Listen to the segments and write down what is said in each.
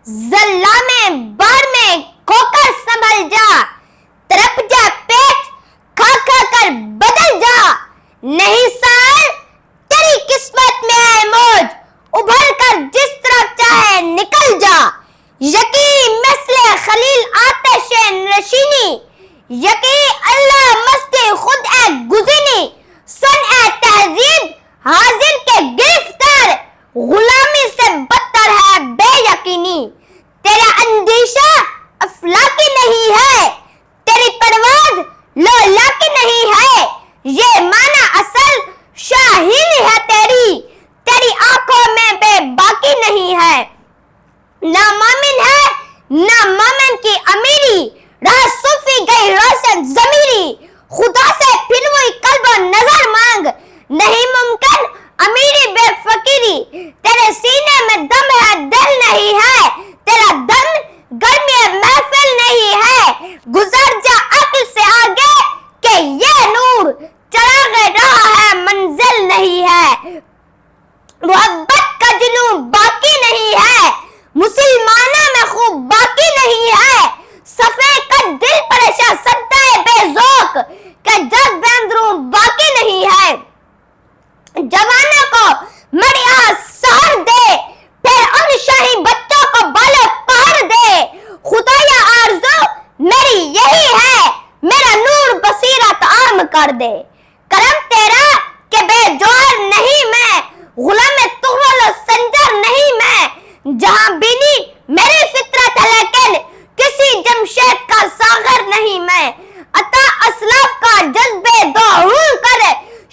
ظلام بار میں کھو کر سنبھل جا، تڑپ جا پیٹ کھا کھا کر بدل جا، نہیں سائل تیری قسمت میں ہے موج، ابھر کر جس طرف چاہے نکل جا، یقین مثل خلیل آتش نشینی، یقین اللہ مستی خود اے گزینی، سن اے تہذیب حاضر کے گرفتار، غلامی سے بدتر ہے بے یقینی، تیرا اندیشہ افلاکی نہیں ہے، تیری پرواز لولاکی نہیں ہے، یہ معنی اصل شاہینی ہے تیری، تیری آنکھوں میں بے باکی نہیں ہے، نہ مومن ہے نہ مومن کی امیری، راہ صوفی گئی روشن ضمیری، خدا سے پھر وہی قلب و نظر مانگ، نہیں ممکن امیری بے فقیری، تیرے سینے میں دم ہے دل نہیں ہے، تیرا دم گرمی محفل نہیں ہے، گزر جا عقل سے آگے کہ یہ نور چراغ راہ ہے منزل نہیں ہے، محبت کا جنون باقی نہیں ہے، مسلمانوں میں خوب باقی نہیں ہے، صفے کا دل پریشان سدائے بے ذوق کہ جذب اندروں باقی نہیں ہے، جوانوں کو مڑیاں سہر دے پھر ان شاہی بچوں کو بالے پہر دے، خدایا آرزو میری یہی ہے میرا نور بصیرت عام کر دے، کرم تیرا کہ بے جوہر نہیں میں، غلام تغرل و سنجر نہیں میں، جہاں بینی میری فطرت ہے لیکن کسی جمشید کا ساغر نہیں میں، عطا اسلاف کا جذبے دو کر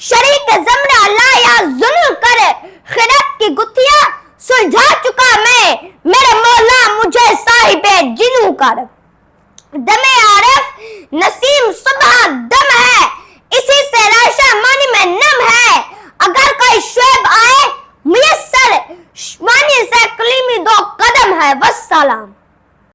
شریک زمرہ لایا ظلم کر، خرد کی گتھیاں سلجھا چکا میں، میرے مولا مجھے صاحب جنوں کر، دم عارف نسیم صبح دم ہے، اسی سے راشا مانی میں نم ہے، اگر کوئی شعب آئے میسر مانی سے کلیمی دو قدم ہے، والسلام۔